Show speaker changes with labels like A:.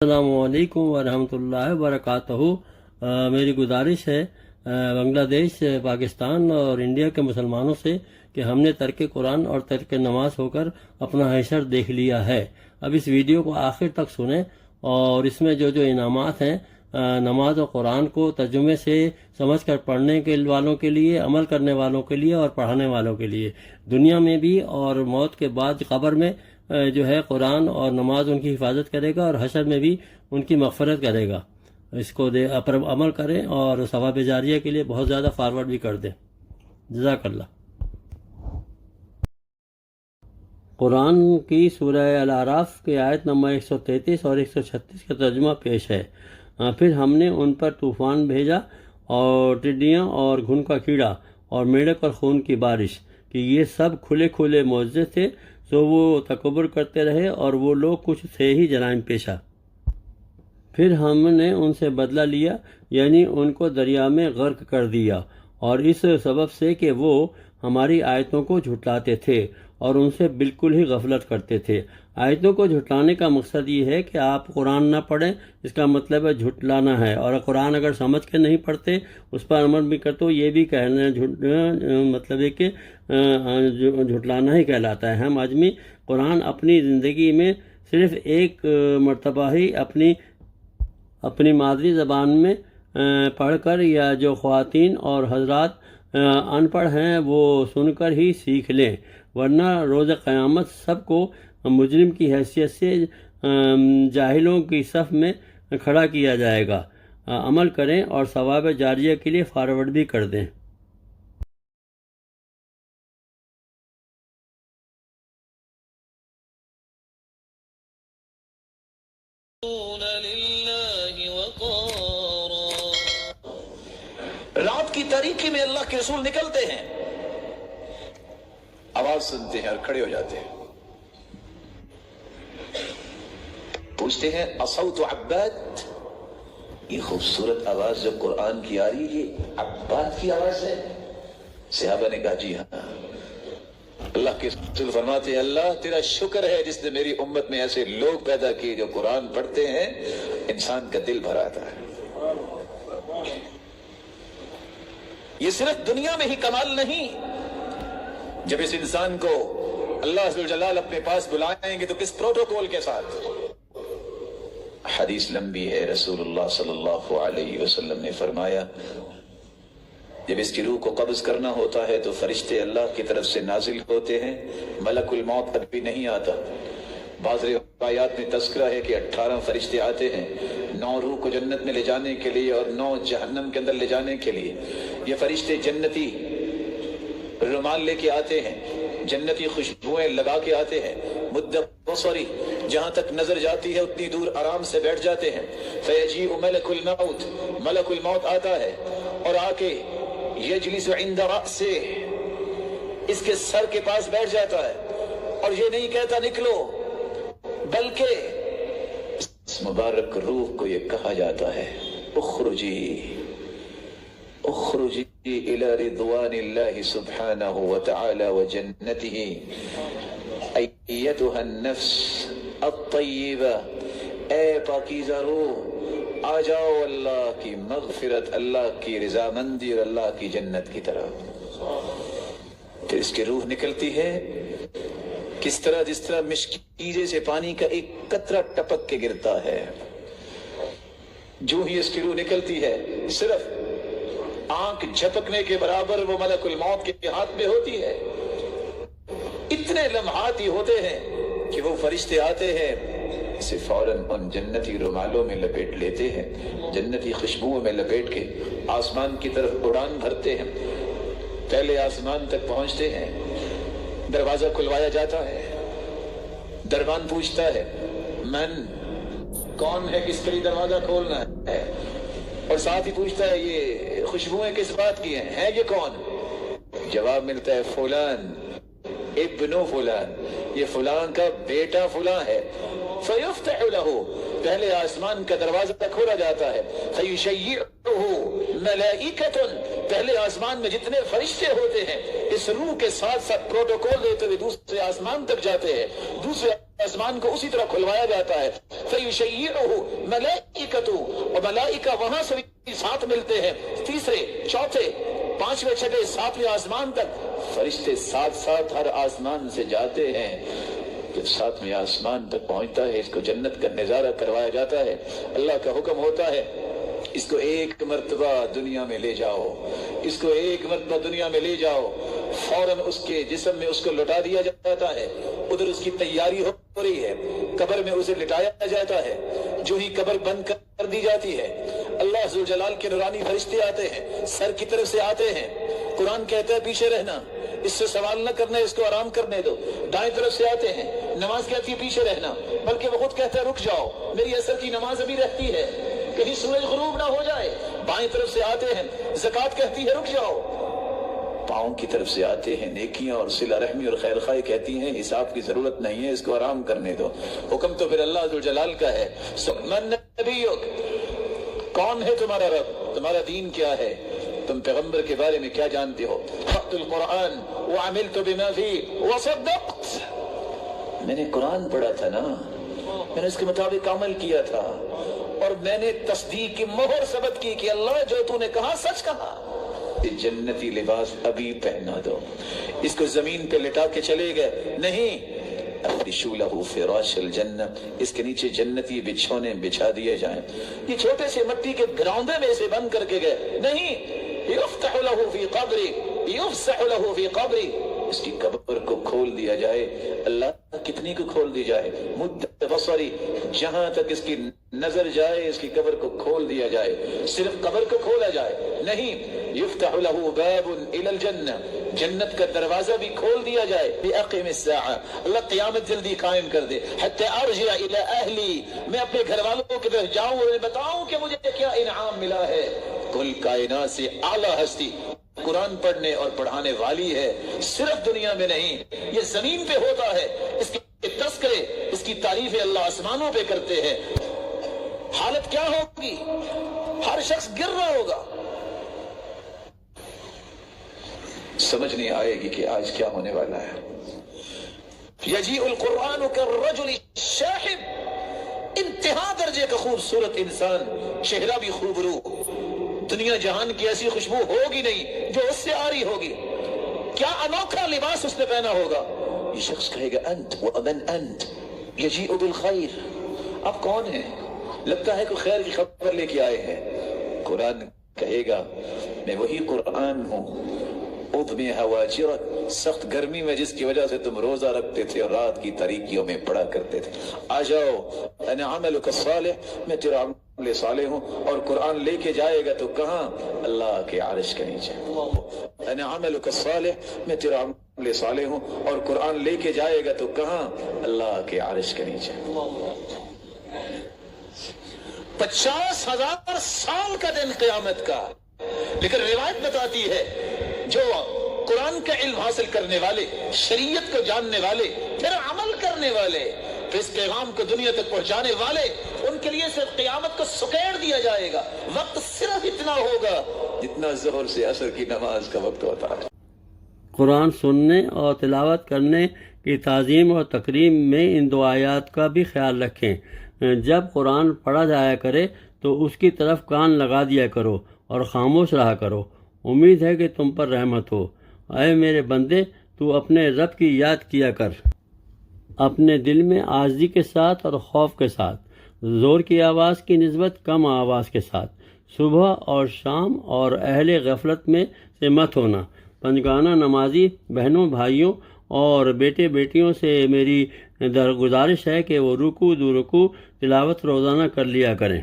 A: السلام علیکم ورحمۃ اللہ وبرکاتہ۔ میری گزارش ہے بنگلہ دیش، پاکستان اور انڈیا کے مسلمانوں سے کہ ہم نے ترک قرآن اور ترک نماز ہو کر اپنا حشر دیکھ لیا ہے۔ اب اس ویڈیو کو آخر تک سنیں اور اس میں جو انعامات ہیں نماز اور قرآن کو ترجمے سے سمجھ کر پڑھنے کے والوں کے لیے، عمل کرنے والوں کے لیے اور پڑھانے والوں کے لیے، دنیا میں بھی اور موت کے بعد قبر میں قرآن اور نماز ان کی حفاظت کرے گا اور حشر میں بھی ان کی مغفرت کرے گا۔ اس کو پر عمل کریں اور ثواب جاریہ کے لیے بہت زیادہ فارورڈ بھی کر دیں۔ جزاک اللہ۔ قرآن کی سورہ الاعراف کی آیت نمبر 133 اور 136 کا ترجمہ پیش ہے۔ پھر ہم نے ان پر طوفان بھیجا اور ٹڈیاں اور گھن کا کیڑا اور میڑک اور خون کی بارش، کہ یہ سب کھلے کھلے معجزے تھے، تو وہ تکبر کرتے رہے اور وہ لوگ کچھ تھے ہی جرائم پیشہ۔ پھر ہم نے ان سے بدلہ لیا، یعنی ان کو دریا میں غرق کر دیا، اور اس سبب سے کہ وہ ہماری آیتوں کو جھٹلاتے تھے اور ان سے بالکل ہی غفلت کرتے تھے۔ آیتوں کو جھٹلانے کا مقصد یہ ہے کہ آپ قرآن نہ پڑھیں، اس کا مطلب ہے جھٹلانا ہے، اور قرآن اگر سمجھ کے نہیں پڑھتے، اس پر عمل بھی کرتے، یہ بھی کہنا مطلب ہے کہ جھٹلانا ہی کہلاتا ہے۔ ہم آدمی قرآن اپنی زندگی میں صرف ایک مرتبہ ہی اپنی مادری زبان میں پڑھ کر، یا جو خواتین اور حضرات ان پڑھ ہیں وہ سن کر ہی سیکھ لیں، ورنہ روز قیامت سب کو مجرم کی حیثیت سے جاہلوں کی صف میں کھڑا کیا جائے گا۔ عمل کریں اور ثواب جاریہ کے لیے فارورڈ بھی کر دیں۔
B: رات کی تاریکی میں اللہ کے رسول نکلتے ہیں، آواز سنتے ہیں اور کھڑے ہو جاتے ہیں، پوچھتے ہیں اصوت عباد، یہ خوبصورت آواز جو قرآن کی آ رہی ہے یہ عباد کی آواز ہے؟ صحابہ نے کہا جی ہاں۔ اللہ کے رسول فرماتے ہیں اللہ تیرا شکر ہے جس نے میری امت میں ایسے لوگ پیدا کیے جو قرآن پڑھتے ہیں، انسان کا دل بھر آتا ہے۔ یہ صرف دنیا میں ہی کمال نہیں، جب اس انسان کو اللہ عز و جلال اپنے پاس بلائیں گے تو کس پروٹوکول کے ساتھ؟ حدیث لمبی ہے، رسول اللہ صلی اللہ علیہ وسلم نے فرمایا جب اس کی روح کو قبض کرنا ہوتا ہے تو فرشتے اللہ کی طرف سے نازل ہوتے ہیں، ملک الموت ابھی نہیں آتا۔ بعض روایات میں تذکرہ ہے کہ 18 فرشتے آتے ہیں، 9 روح کو جنت میں لے جانے کے لیے اور 9 جہنم کے اندر لے جانے کے لیے۔ یہ فرشتے جنتی رومال لے کے آتے ہیں، جنتی خوشبوئیں لگا کے آتے ہیں، مدت بصری جہاں تک نظر جاتی ہے اتنی دور آرام سے بیٹھ جاتے ہیں۔ فیجیء ملک الموت، ملک الموت آتا ہے اور آ کے یجلس عند رأسہ، اس کے سر کے پاس بیٹھ جاتا ہے اور یہ نہیں کہتا نکلو، بلکہ اس مبارک روح کو یہ کہا جاتا ہے اخرجی اخرجی الى رضوان اللہ سبحانہ وتعالی وجنتہ ایتها النفس الطیبہ، اے پاکیزہ روح آ جاؤ اللہ کی مغفرت، اللہ کی رضامندی اور اللہ کی جنت کی طرف۔ پھر اس کی روح نکلتی ہے کس طرح؟ جس طرح مشکیزے سے پانی کا ایک قطرہ ٹپک کے گرتا ہے۔ جو ہی اس کی روح نکلتی ہے صرف آنکھ جھپکنے کے برابر وہ ملک الموت کے ہاتھ میں ہوتی ہے۔ اتنے لمحات ہی ہوتے ہیں کہ وہ فرشتے آتے ہیں، اسے فوراً ان جنتی رومالوں میں لپیٹ لیتے ہیں، جنتی خوشبوؤں میں لپیٹ کے آسمان کی طرف اڑان بھرتے ہیں۔ پہلے آسمان تک پہنچتے ہیں، دروازہ کھلوایا جاتا ہے، دربان پوچھتا ہے من، کون ہے، کس کے لیے دروازہ کھولنا ہے، اور ساتھ ہی پوچھتا ہے یہ خوشبوئیں کس بات کی ہیں، ہے یہ کون؟ جواب ملتا ہے فلان ابن فلان، یہ فلان کا بیٹا فلان ہے۔ فیفتح لہ، پہلے آسمان کا دروازہ کھولا جاتا ہے، فیشیعہ ملائکۃ، پہلے آسمان میں جتنے فرشتے ہوتے ہیں اس روح کے ساتھ ساتھ پروٹوکول دیتے ہوئے دوسرے آسمان تک جاتے ہیں، دوسرے آسمان کو اسی طرح کھلوایا جاتا ہے. فَيُشَيِّعُهُ مَلَائِكَةُ، اور ملائکہ وہاں سے بھی ساتھ ملتے ہیں، تیسرے چوتھے پانچویں چھٹے ساتویں آسمان تک فرشتے ساتھ ساتھ ہر آسمان سے جاتے ہیں. جب ساتویں آسمان تک پہنچتا ہے اس کو جنت کا نظارہ کروایا جاتا ہے. اللہ کا حکم ہوتا ہے اس کو ایک مرتبہ دنیا میں لے جاؤ، اس کو ایک مرتبہ دنیا میں لے جاؤ. فوراً اس کے جسم میں اس کو لٹا دیا جاتا ہے. ادھر اس کی تیاری ہو رہی ہے، قبر میں اسے لٹایا جاتا ہے. جو ہی قبر بند کر دی جاتی ہے، اللہ ذوالجلال کے نورانی فرشتے آتے ہیں، سر کی طرف سے آتے ہیں. قرآن کہتا ہے پیچھے رہنا، اس سے سوال نہ کرنا، اس کو آرام کرنے دو. دائیں طرف سے آتے ہیں، نماز کہتی ہے پیچھے رہنا، بلکہ وہ خود کہتا ہے رک جاؤ، میری اثر کی نماز ابھی رہتی ہے، کہیں سورج غروب نہ ہو جائے. بائیں طرف سے آتے ہیں، زکوٰۃ کہتی ہے رک جاؤ. پاؤں کی طرف سے آتے ہیں، نیکیاں اور صلہ رحمی اور خیر خواہی کہتی ہیں حساب کی ضرورت نہیں ہے، اس کو آرام کرنے دو. حکم تو پھر اللہ ذوالجلال کا ہے. من نبیک، کون ہے تمہارا رب، تمہارا دین کیا ہے، تم پیغمبر کے بارے میں کیا جانتے ہو. قرأت القرآن وعملت بما فيه وصدقت، میں نے قرآن پڑھا تھا نا، میں نے اس کے مطابق عمل کیا تھا، اور میں نے تصدیق کی مہر ثبت کی کہ اللہ جو تو نے کہا سچ کہا. جنتی لباس ابھی پہنا دو. اس کو زمین پہ لٹا کے چلے گئے نہیں، افرشوا له فراش الجنہ، اس کے نیچے جنتی بچھونے بچھا دیے جائیں. یہ چھوٹے سے مٹی کے گراؤندے میں اسے بند کر کے گئے نہیں. یفتح له فی قبری، یفسح له فی قبری، اس کی قبر کو کھول دیا جائے. اللہ کتنی کو کھول دی جائے، مد بصری، جہاں تک اس کی نظر جائے اس کی قبر کو کھول دیا جائے. صرف قبر کو کھولا جائے نہیں، یفتح له باب الى الجنہ، جنت کا دروازہ بھی کھول دیا جائے. باقم الساعہ، اللہ قیامت جلدی قائم کر دے. حتی ارجع الى اہلی، میں اپنے گھر والوں کی طرف جاؤں اور بتاؤں کہ مجھے کیا انعام ملا ہے. کل کائنات سے اعلیٰ ہستی قرآن پڑھنے اور پڑھانے والی ہے، صرف دنیا میں نہیں، یہ زمین پہ ہوتا ہے. اس کے تذکرے، اس کی تعریفیں اللہ آسمانوں پہ کرتے ہیں. حالت کیا ہوگی، ہر شخص گر رہا ہوگا. سمجھ نہیں آئے گی کہ آج کیا ہونے والا ہے. یجیء القرآن کالرجل الشاحب، انتہا درجے کا خوبصورت انسان، چہرہ بھی خوبرو، دنیا جہان کی ایسی خوشبو ہوگی نہیں جو اس سے آ رہی ہوگی. کیا انوکھا لباس اس نے پہنا ہوگا. یہ شخص کہے گا انت ومن انت، یجیء بالخیر، آپ کون ہیں، لگتا ہے کوئی خیر کی خبر لے کے آئے ہیں. قرآن کہے گا میں وہی قرآن ہوں. ادم ہواجرک، سخت گرمی میں جس کی وجہ سے تم روزہ رکھتے تھے اور رات کی تاریکیوں میں پڑھا کرتے تھے. آ جاؤ، انا عملک الصالح، میں تیرا عمل صالح ہوں. اور قرآن لے کے جائے گا تو کہاں، اللہ کے عرش کے نیچے. انا عملک الصالح، میں تیرا عمل صالح ہوں. اور قرآن لے کے جائے گا تو کہاں، اللہ کے عرش کے نیچے. 50,000 سال کا دن قیامت کا. لیکن روایت بتاتی ہے جو قرآن کا علم حاصل کرنے والے، شریعت کو جاننے والے، پھر عمل کرنے والے، پھر اس پیغام کو دنیا تک پہنچانے والے، ان کے لیے صرف قیامت کو سکیڑ دیا جائے گا. وقت صرف اتنا ہوگا جتنا ظہر سے عصر کی نماز کا وقت ہوتا ہے.
A: قرآن سننے اور تلاوت کرنے کی تعظیم اور تکریم میں ان دو آیات کا بھی خیال رکھیں. جب قرآن پڑھا جایا کرے تو اس کی طرف کان لگا دیا کرو اور خاموش رہا کرو. امید ہے کہ تم پر رحمت ہو. اے میرے بندے، تو اپنے رب کی یاد کیا کر، اپنے دل میں عاجزی کے ساتھ اور خوف کے ساتھ، زور کی آواز کی نسبت کم آواز کے ساتھ. صبح اور شام اور اہل غفلت میں سے مت ہونا. پنجگانہ نمازی بہنوں، بھائیوں اور بیٹے بیٹیوں سے میری گزارش ہے کہ وہ رکوع دو رکوع تلاوت روزانہ کر لیا کریں.